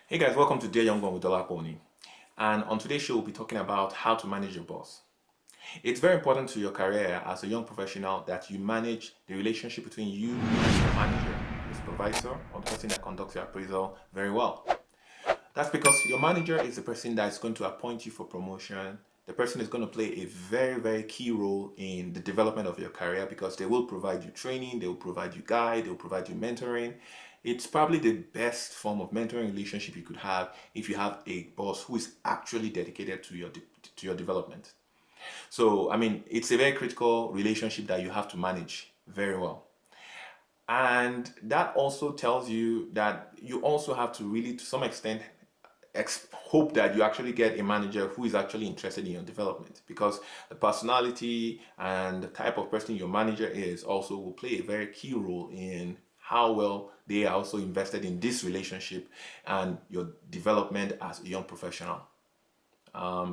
Hey guys, welcome to Dear Young One with Dollar Pony. And on today's show, we'll be talking about how to manage your boss. It's very important to your career as a young professional that you manage the relationship between you and your manager, your supervisor, or the person that conducts your appraisal very well. That's because your manager is the person that is going to appoint you for promotion. The person is going to play a very, very key role in the development of your career because they will provide you training, they will provide you guide, they will provide you mentoring. It's probably the best form of mentoring relationship you could have if you have a boss who is actually dedicated to your development. So, I mean, it's a very critical relationship that you have to manage very well. And that also tells you that you also have to really, to some extent, hope that you actually get a manager who is actually interested in your development, because the personality and the type of person your manager is also will play a very key role in how well they are also invested in this relationship and your development as a young professional.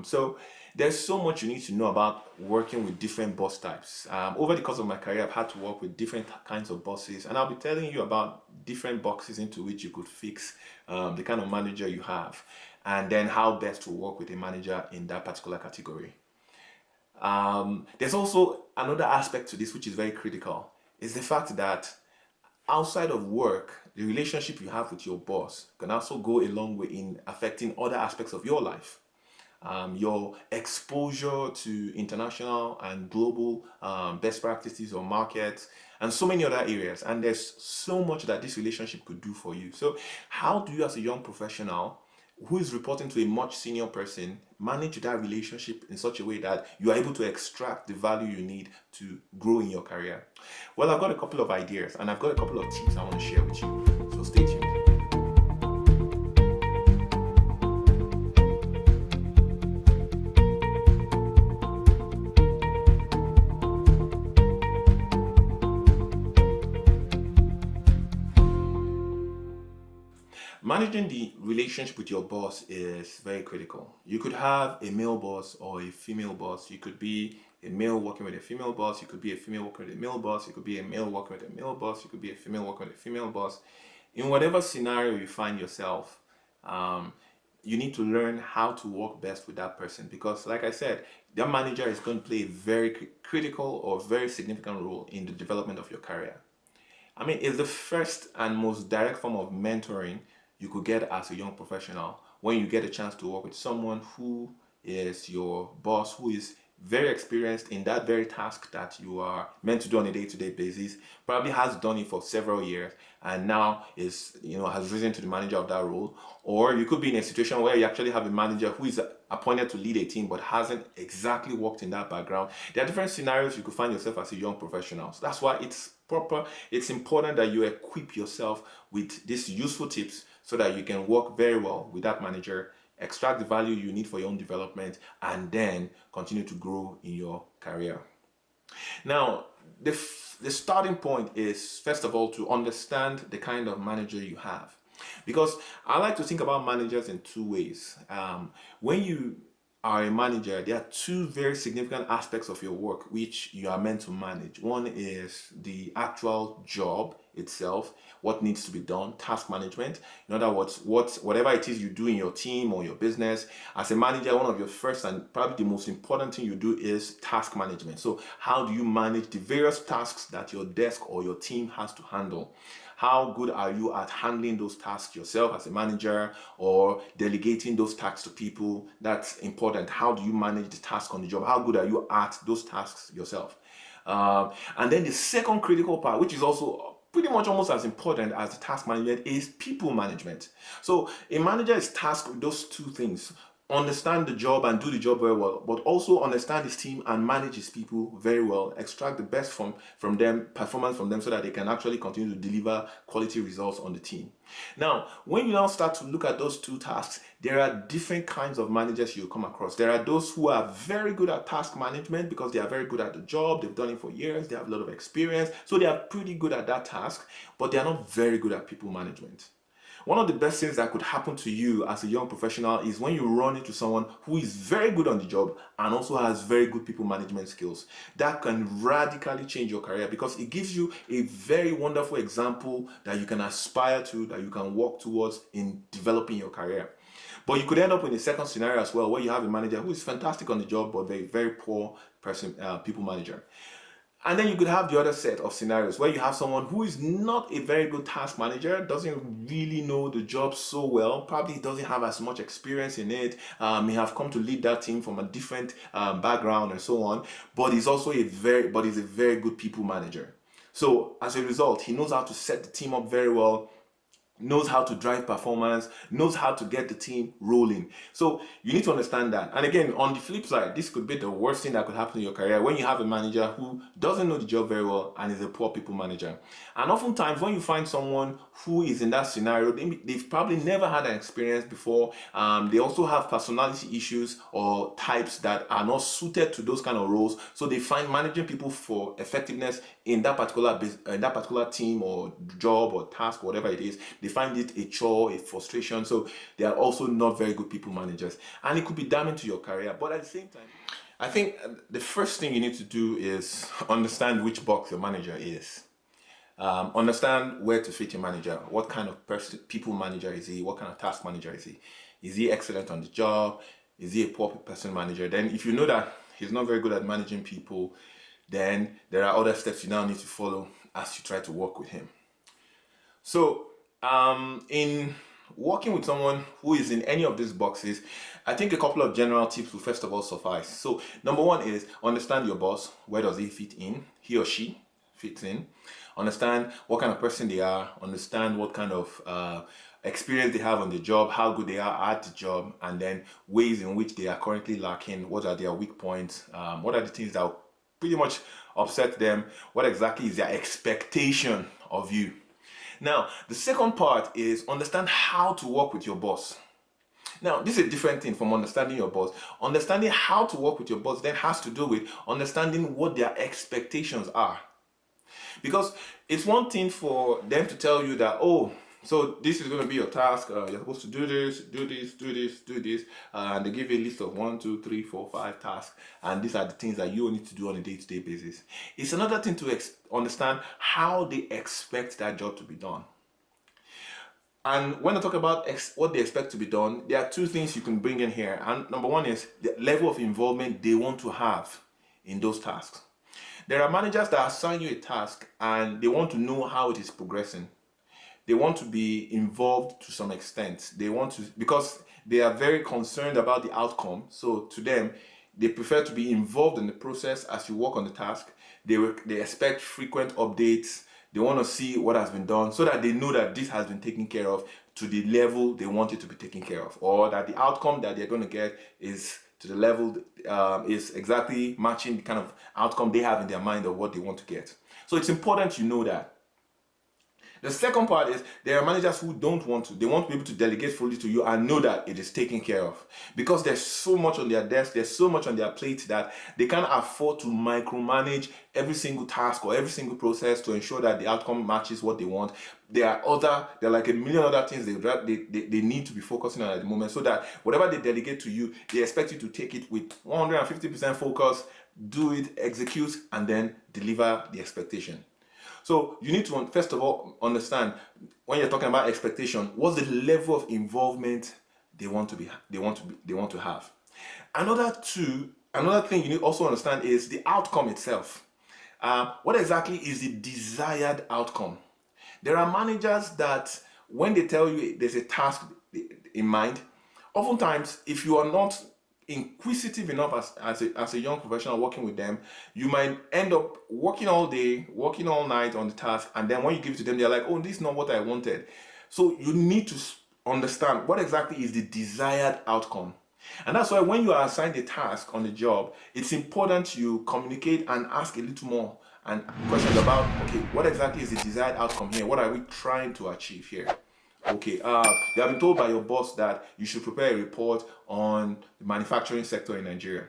So there's so much you need to know about working with different boss types. Over the course of my career, I've had to work with different kinds of bosses, and I'll be telling you about different boxes into which you could fix the kind of manager you have, and then how best to work with a manager in that particular category. There's also another aspect to this which is very critical, is the fact that outside of work, the relationship you have with your boss can also go a long way in affecting other aspects of your life. Your exposure to international and global best practices or markets and so many other areas. And there's so much that this relationship could do for you. So how do you, as a young professional who is reporting to a much senior person, manage that relationship in such a way that you are able to extract the value you need to grow in your career? Well, I've got a couple of ideas and I've got a couple of tips I want to share with you. So stay tuned. Managing the relationship with your boss is very critical. You could have a male boss or a female boss. You could be a male working with a female boss. You could be a female working with a male boss. You could be a male working with a male boss. You could be a female working with a female boss. In whatever scenario you find yourself, um, you need to learn how to work best with that person, because, like I said, that manager is going to play a very critical or very significant role in the development of your career. I mean, it's the first and most direct form of mentoring you could get as a young professional, when you get a chance to work with someone who is your boss, who is very experienced in that very task that you are meant to do on a day-to-day basis, probably has done it for several years and now is, has risen to the manager of that role. Or you could be in a situation where you actually have a manager who is appointed to lead a team but hasn't exactly worked in that background. There are different scenarios you could find yourself as a young professional. So that's why it's important that you equip yourself with these useful tips so that you can work very well with that manager, extract the value you need for your own development, and then continue to grow in your career. Now, the starting point is, first of all, to understand the kind of manager you have. Because I like to think about managers in two ways. When you are a manager, there are two very significant aspects of your work which you are meant to manage. One is the actual job itself, what needs to be done, task management. In other words, whatever it is you do in your team or your business, as a manager, one of your first and probably the most important thing you do is task management. So how do you manage the various tasks that your desk or your team has to handle? How good are you at handling those tasks yourself as a manager, or delegating those tasks to people? That's important. How do you manage the task on the job? How good are you at those tasks yourself? And then the second critical part, which is also pretty much almost as important as the task management, is people management. So a manager is tasked with those two things: understand the job and do the job very well, but also understand his team and manage his people very well, extract the best from them, performance from them, so that they can actually continue to deliver quality results on the team. Now, when you now start to look at those two tasks, there are different kinds of managers you'll come across. There are those who are very good at task management because they are very good at the job, they've done it for years, they have a lot of experience, so they are pretty good at that task, but they are not very good at people management. One of the best things that could happen to you as a young professional is when you run into someone who is very good on the job and also has very good people management skills. That can radically change your career because it gives you a very wonderful example that you can aspire to, that you can work towards in developing your career. But you could end up in a second scenario as well, where you have a manager who is fantastic on the job, but a very poor people manager. And then you could have the other set of scenarios where you have someone who is not a very good task manager, doesn't really know the job so well, probably doesn't have as much experience in it, may have come to lead that team from a different background and so on, but he's also he's a very good people manager. So as a result, he knows how to set the team up very well, knows how to drive performance, knows how to get the team rolling. So you need to understand that. And again, on the flip side, this could be the worst thing that could happen in your career when you have a manager who doesn't know the job very well and is a poor people manager. And oftentimes when you find someone who is in that scenario, they've probably never had an experience before. They also have personality issues or types that are not suited to those kind of roles. So they find managing people for effectiveness in that particular team or job or task, whatever it is, they find it a chore, a frustration. So they are also not very good people managers, and it could be damaging to your career. But at the same time, I think the first thing you need to do is understand which box your manager is. Understand where to fit your manager. What kind of people manager is he? What kind of task manager is he? Is he excellent on the job? Is he a poor person manager? Then if you know that he's not very good at managing people, then there are other steps you now need to follow as you try to work with him. So in working with someone who is in any of these boxes, I think a couple of general tips will first of all suffice. So number one is understand your boss. Where does he fit in? He or she fits in. Understand what kind of person they are. Understand what kind of experience they have on the job, how good they are at the job, and then ways in which they are currently lacking. What are their weak points? What are the things that pretty much upset them? What exactly is their expectation of you? Now, the second part is understand how to work with your boss. Now, this is a different thing from understanding your boss. Understanding how to work with your boss then has to do with understanding what their expectations are. Because it's one thing for them to tell you that, oh, so this is going to be your task. You're supposed to do this, do this, do this, do this, and they give you a list of 1, 2, 3, 4, 5 tasks, and these are the things that you need to do on a day-to-day basis. It's another thing to understand how they expect that job to be done. And when I talk about what they expect to be done, there are two things you can bring in here. And number one is the level of involvement they want to have in those tasks. There are managers that assign you a task and they want to know how it is progressing. They want to be involved to some extent. They want to, because they are very concerned about the outcome. So to them, they prefer to be involved in the process as you work on the task. They expect frequent updates. They want to see what has been done so that they know that this has been taken care of to the level they want it to be taken care of, or that the outcome that they're going to get is to the level is exactly matching the kind of outcome they have in their mind of what they want to get. So it's important you know that. The second part is there are managers who don't want to. They want to be able to delegate fully to you and know that it is taken care of. Because there's so much on their desk, there's so much on their plate that they can't afford to micromanage every single task or every single process to ensure that the outcome matches what they want. There are like a million other things they need to be focusing on at the moment, so that whatever they delegate to you, they expect you to take it with 150% focus, do it, execute, and then deliver the expectation. So you need to first of all understand, when you're talking about expectation, what's the level of involvement they want to have. Another thing you need to also understand is the outcome itself. What exactly is the desired outcome? There are managers that when they tell you there's a task in mind, oftentimes if you are not inquisitive enough as a young professional working with them, you might end up working all day, working all night on the task, and then when you give it to them, they're like, oh, this is not what I wanted. So you need to understand what exactly is the desired outcome. And that's why when you are assigned a task on the job, it's important you communicate and ask a little more and questions about, okay, what exactly is the desired outcome here? What are we trying to achieve here? Okay, you have been told by your boss that you should prepare a report on the manufacturing sector in Nigeria.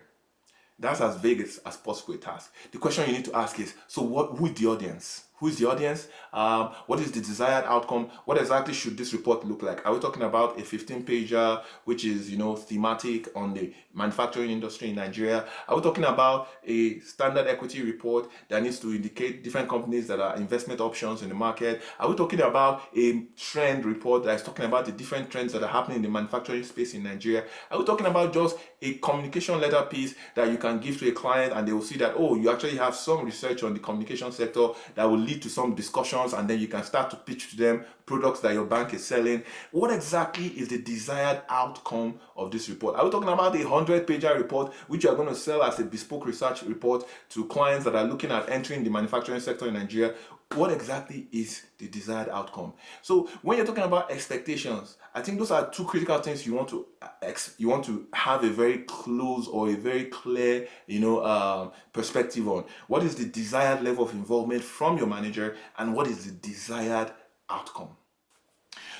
That's as vague as possible a task. The question you need to ask is, so who is the audience? Who is the audience? What is the desired outcome? What exactly should this report look like? Are we talking about a 15-pager, which is, thematic on the manufacturing industry in Nigeria? Are we talking about a standard equity report that needs to indicate different companies that are investment options in the market? Are we talking about a trend report that is talking about the different trends that are happening in the manufacturing space in Nigeria? Are we talking about just a communication letter piece that you can give to a client and they will see that, oh, you actually have some research on the communication sector that will lead to some discussions, and then you can start to pitch to them products that your bank is selling? What exactly is the desired outcome of this report? Are we talking about a 100-pager report which you are going to sell as a bespoke research report to clients that are looking at entering the manufacturing sector in Nigeria? What exactly is the desired outcome? So when you're talking about expectations, I think those are two critical things you want to have a very close or a very clear perspective on. What is the desired level of involvement from your manager, and what is the desired outcome?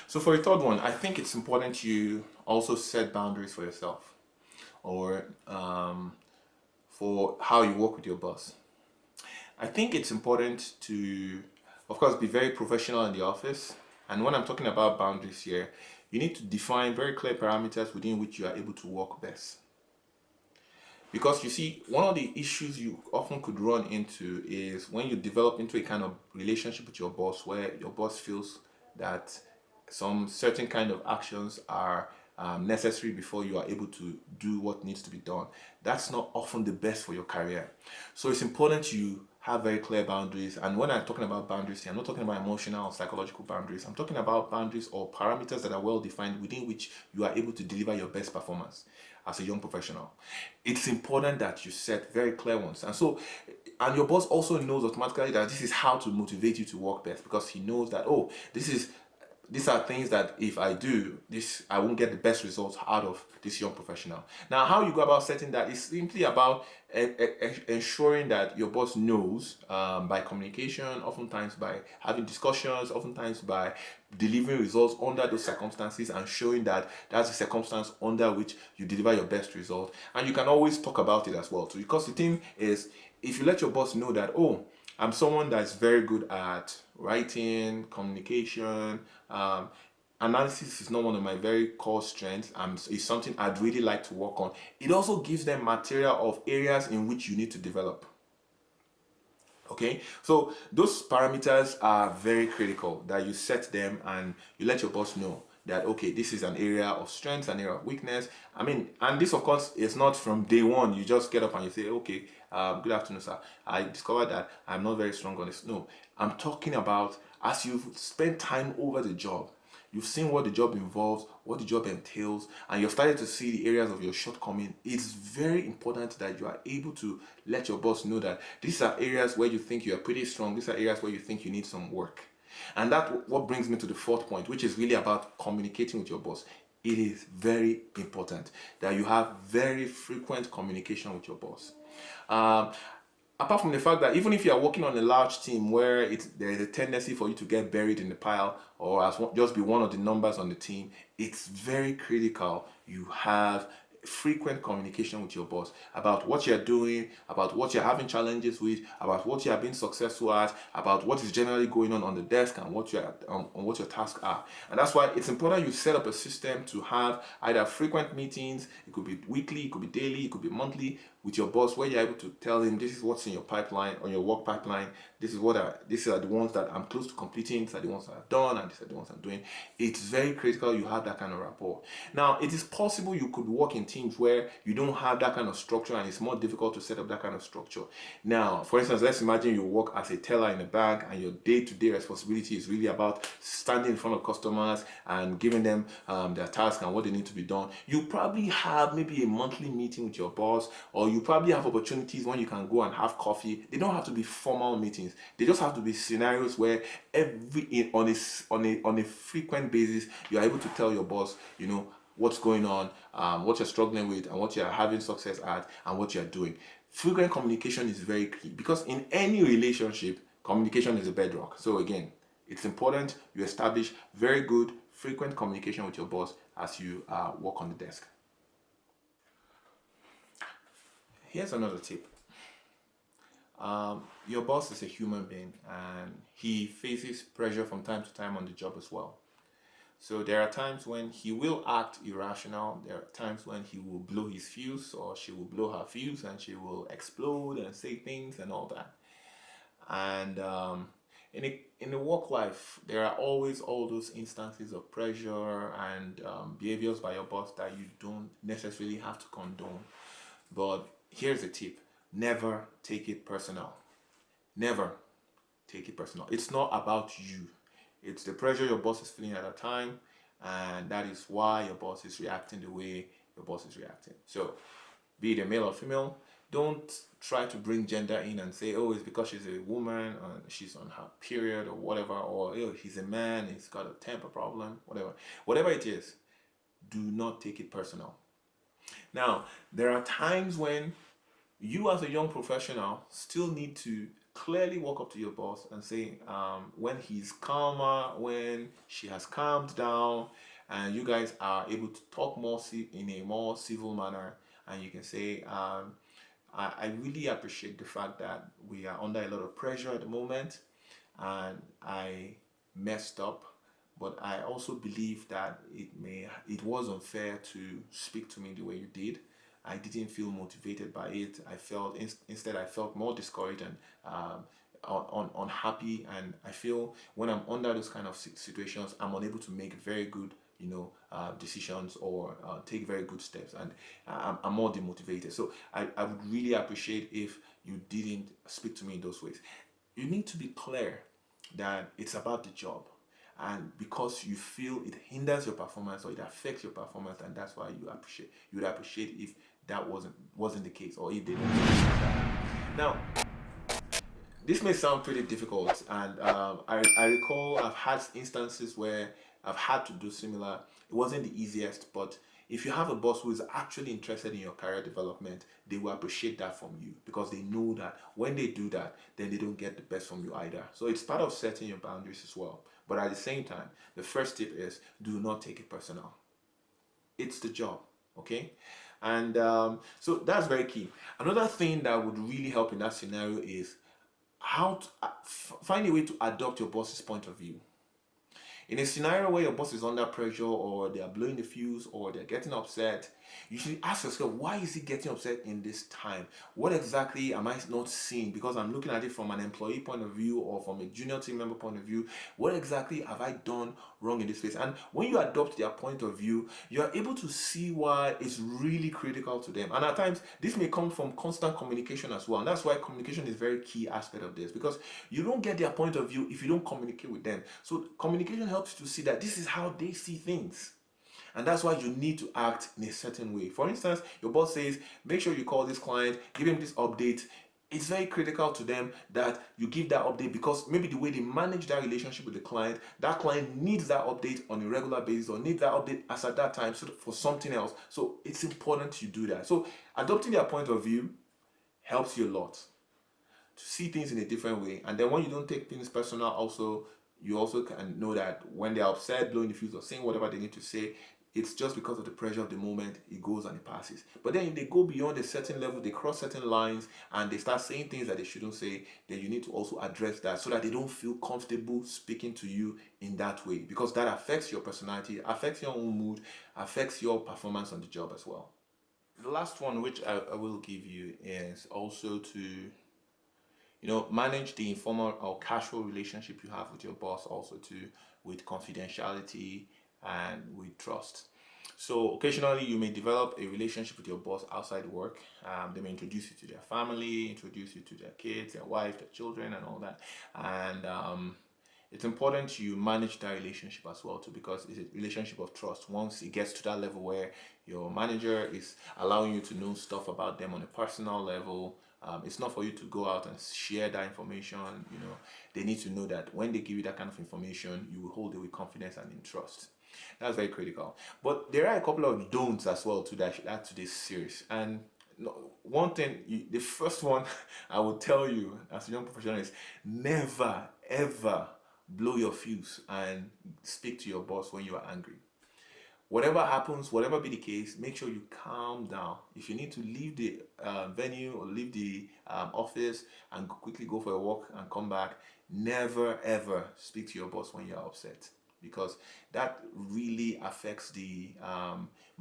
So for the third one, I think it's important you also set boundaries for yourself, or for how you work with your boss. I think it's important to, of course, be very professional in the office. And when I'm talking about boundaries here, you need to define very clear parameters within which you are able to work best. Because you see, one of the issues you often could run into is when you develop into a kind of relationship with your boss where your boss feels that some certain kind of actions are necessary before you are able to do what needs to be done. That's not often the best for your career. So it's important you have very clear boundaries. And when I'm talking about boundaries here, I'm not talking about emotional or psychological boundaries. I'm talking about boundaries or parameters that are well defined within which you are able to deliver your best performance as a young professional. It's important that you set very clear ones. And your boss also knows automatically that this is how to motivate you to work best, because he knows that, oh, these are things that if I do this, I won't get the best results out of this young professional. Now, how you go about setting that is simply about ensuring that your boss knows, by communication, oftentimes by having discussions, oftentimes by delivering results under those circumstances and showing that that's the circumstance under which you deliver your best result. And you can always talk about it as well. So, because the thing is, if you let your boss know that, oh, I'm someone that's very good at writing, communication, analysis is not one of my very core strengths, it's something I'd really like to work on. It also gives them material of areas in which you need to develop. Okay, so those parameters are very critical, that you set them and you let your boss know that, okay, this is an area of strength, an area of weakness. I mean, and this of course is not from day one. You just get up and you say, okay, good afternoon, sir. I discovered that I'm not very strong on this. No, I'm talking about as you've spent time over the job, you've seen what the job involves, what the job entails, and you've started to see the areas of your shortcoming. It's very important that you are able to let your boss know that these are areas where you think you are pretty strong, these are areas where you think you need some work. And that what brings me to the fourth point, which is really about communicating with your boss. It is very important that you have very frequent communication with your boss. Apart from the fact that even if you are working on a large team where there is a tendency for you to get buried in the pile, or just be one of the numbers on the team, it's very critical you have frequent communication with your boss about what you're doing, about what you're having challenges with, about what you are being successful at, about what is generally going on the desk, and what what your tasks are. And that's why it's important you set up a system to have either frequent meetings. It could be weekly, it could be daily, it could be monthly, with your boss, where you're able to tell him, this is what's in your pipeline, or your work pipeline. These are the ones that I'm close to completing. These are the ones that I've done, and these are the ones I'm doing. It's very critical you have that kind of rapport. Now, it is possible you could work in teams where you don't have that kind of structure, and it's more difficult to set up that kind of structure. Now, for instance, let's imagine you work as a teller in a bank, and your day-to-day responsibility is really about standing in front of customers and giving them their task and what they need to be done. You probably have maybe a monthly meeting with your boss, or you probably have opportunities when you can go and have coffee. They don't have to be formal meetings. They just have to be scenarios where on a frequent basis you are able to tell your boss, what's going on, what you're struggling with, and what you're having success at, and what you're doing. Frequent communication is very key, because in any relationship, communication is a bedrock. So again, it's important you establish very good frequent communication with your boss as you work on the desk. Here's another tip. Your boss is a human being and he faces pressure from time to time on the job as well. So there are times when he will act irrational. There are times when he will blow his fuse or she will blow her fuse and she will explode and say things and all that. And in the work life, there are always all those instances of pressure and behaviors by your boss that you don't necessarily have to condone. But here's a tip: never take it personal. Never take it personal. It's not about you. It's the pressure your boss is feeling at a time, and that is why your boss is reacting the way your boss is reacting. So, be it a male or female, don't try to bring gender in and say, oh, it's because she's a woman and she's on her period or whatever, or oh, he's a man, he's got a temper problem, whatever. Whatever it is, do not take it personal. Now, there are times when you as a young professional still need to clearly walk up to your boss and say when he's calmer, when she has calmed down, and you guys are able to talk more in a more civil manner, and you can say I really appreciate the fact that we are under a lot of pressure at the moment and I messed up, but I also believe that it was unfair to speak to me the way you did. I didn't feel motivated by it. I felt instead I felt more discouraged and unhappy. And I feel when I'm under those kind of situations, I'm unable to make very good decisions or take very good steps, and I'm more demotivated. So I would really appreciate if you didn't speak to me in those ways. You need to be clear that it's about the job, and because you feel it hinders your performance or it affects your performance, and that's why you would appreciate if that wasn't the case, or if they don't do that. Now, this may sound pretty difficult, and I recall I've had instances where I've had to do similar. It wasn't the easiest, but if you have a boss who is actually interested in your career development, they will appreciate that from you because they know that when they do that, then they don't get the best from you either. So it's part of setting your boundaries as well. But at the same time, the first tip is do not take it personal. It's the job, okay? And so that's very key. Another thing that would really help in that scenario is how to find a way to adopt your boss's point of view. In a scenario where your boss is under pressure or they are blowing the fuse or they're getting upset, you should ask yourself, why is he getting upset in this time? What exactly am I not seeing? Because I'm looking at it from an employee point of view or from a junior team member point of view. What exactly have I done wrong in this place? And when you adopt their point of view, you're able to see why it's really critical to them. And at times, this may come from constant communication as well. And that's why communication is a very key aspect of this, because you don't get their point of view if you don't communicate with them. So communication helps you to see that this is how they see things. And that's why you need to act in a certain way. For instance, your boss says, make sure you call this client, give him this update. It's very critical to them that you give that update, because maybe the way they manage that relationship with the client, that client needs that update on a regular basis or needs that update as at that time for something else. So it's important you do that. So adopting their point of view helps you a lot to see things in a different way. And then when you don't take things personal, also you also can know that when they're upset, blowing the fuse or saying whatever they need to say, it's just because of the pressure of the moment. It goes and it passes. But then if they go beyond a certain level, they cross certain lines and they start saying things that they shouldn't say, then you need to also address that so that they don't feel comfortable speaking to you in that way, because that affects your personality, affects your own mood, affects your performance on the job as well. The last one which I will give you is also to manage the informal or casual relationship you have with your boss, also to with confidentiality and with trust. So occasionally you may develop a relationship with your boss outside work. They may introduce you to their family, introduce you to their kids, their wife, their children, and all that. And it's important you manage that relationship as well too, because it's a relationship of trust. Once it gets to that level where your manager is allowing you to know stuff about them on a personal level, it's not for you to go out and share that information. They need to know that when they give you that kind of information, you will hold it with confidence and in trust. That's very critical. But there are a couple of don'ts as well to that add to this series. And one thing, the first one I will tell you as a young professional is never ever blow your fuse and speak to your boss when you are angry. whatever happens, whatever be the case, make sure you calm down. If you need to leave the venue or leave the office and quickly go for a walk and come back, never ever speak to your boss when you're upset, because that really affects the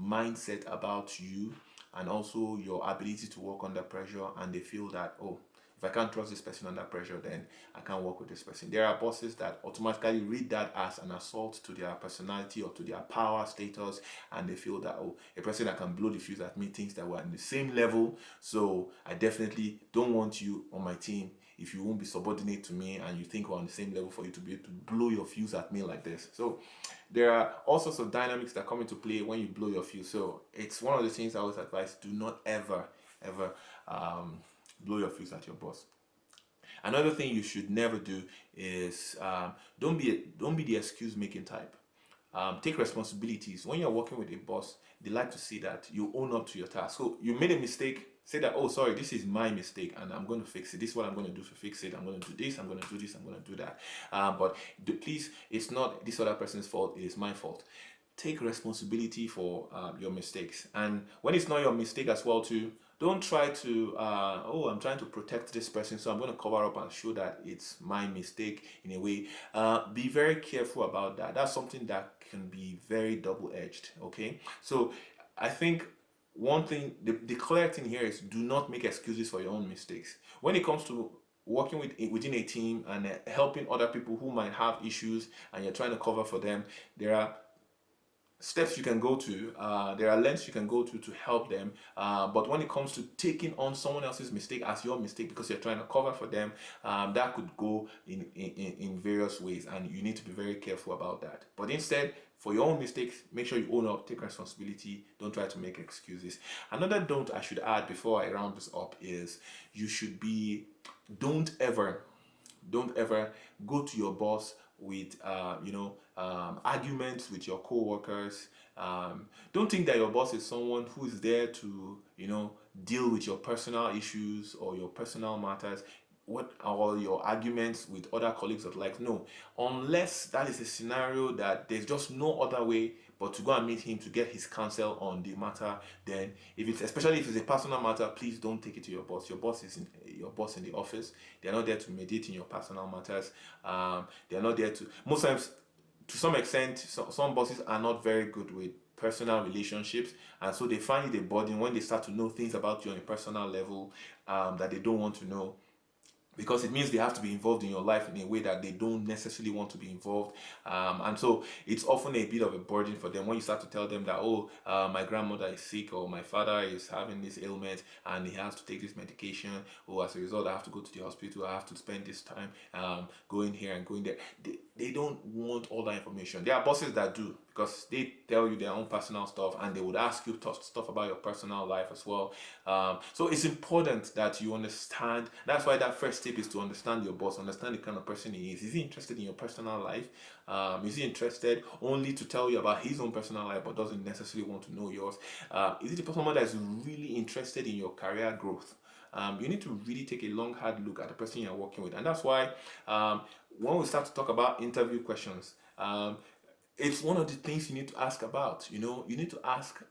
mindset about you and also your ability to work under pressure. And they feel that, oh, if I can't trust this person under pressure, then I can't work with this person. There are bosses that automatically read that as an assault to their personality or to their power status, and they feel that, oh, a person that can blow the fuse at me thinks that we're on the same level, so I definitely don't want you on my team if you won't be subordinate to me and you think we're on the same level for you to be able to blow your fuse at me like this. So there are all sorts of dynamics that come into play when you blow your fuse. So it's one of the things I always advise: do not ever blow your fuse at your boss. Another thing you should never do is don't be the excuse making type. Take responsibilities. When you're working with a boss, they like to see that you own up to your task. So you made a mistake, say that, oh, sorry, this is my mistake and I'm going to fix it. This is what I'm going to do to fix it. I'm going to do this, I'm going to do this, I'm going to do that. But please, it's not this other person's fault, it is my fault. Take responsibility for your mistakes. And when it's not your mistake as well too, don't try to oh, I'm trying to protect this person, so I'm going to cover up and show that it's my mistake in a way. Be very careful about that. That's something that can be very double-edged. Okay, so I think one thing, the clear thing here is, do not make excuses for your own mistakes when it comes to working within a team and helping other people who might have issues and you're trying to cover for them. There are steps you can go to, there are lengths you can go to help them, but when it comes to taking on someone else's mistake as your mistake because you're trying to cover for them, that could go in various ways, and you need to be very careful about that. But instead, for your own mistakes, make sure you own up, take responsibility, don't try to make excuses. Another don't I should add before I round this up is, you should be, don't ever go to your boss with arguments with your co-workers. Don't think that your boss is someone who is there to deal with your personal issues or your personal matters, what are your arguments with other colleagues of, like, no, unless that is a scenario that there's just no other way but to go and meet him to get his counsel on the matter. Then if it's, especially if it's a personal matter, please don't take it to your boss. Your boss is your boss in the office. They're not there to mediate in your personal matters. They're not there to, most times, to some extent, some bosses are not very good with personal relationships, and so they find it a burden when they start to know things about you on a personal level that they don't want to know, because it means they have to be involved in your life in a way that they don't necessarily want to be involved. And so it's often a bit of a burden for them when you start to tell them that, oh, my grandmother is sick, or my father is having this ailment and he has to take this medication, or as a result I have to go to the hospital, I have to spend this time going here and going there. They don't want all that information. There are bosses that do, because they tell you their own personal stuff and they would ask you stuff about your personal life as well. So it's important that you understand. That's why that first tip is to understand your boss, understand the kind of person he is. Is he interested in your personal life? Is he interested only to tell you about his own personal life but doesn't necessarily want to know yours? Is it someone that is really interested in your career growth? You need to really take a long, hard look at the person you're working with. And that's why when we start to talk about interview questions, it's one of the things you need to ask about. You need to ask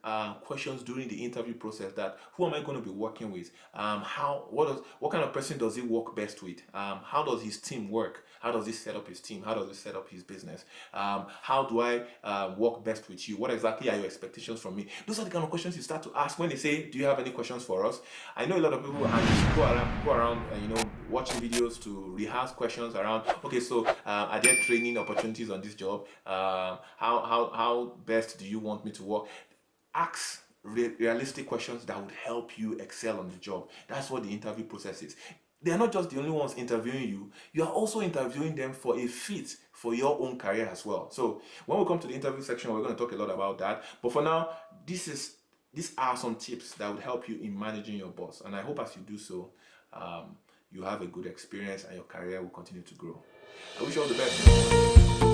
questions during the interview process, that who am I going to be working with? What kind of person does he work best with? How does his team work? How does he set up his team? How does he set up his business? How do I work best with you? What exactly are your expectations from me? Those are the kind of questions you start to ask when they say, do you have any questions for us? I know a lot of people go around watching videos to rehearse questions around, okay, so are there training opportunities on this job? How best do you want me to work? Ask realistic questions that would help you excel on the job. That's what the interview process is. They are not just the only ones interviewing you, you are also interviewing them for a fit for your own career as well. So when we come to the interview section, we're going to talk a lot about that. But for now, these are some tips that would help you in managing your boss. And I hope as you do so, you have a good experience and your career will continue to grow. I wish you all the best.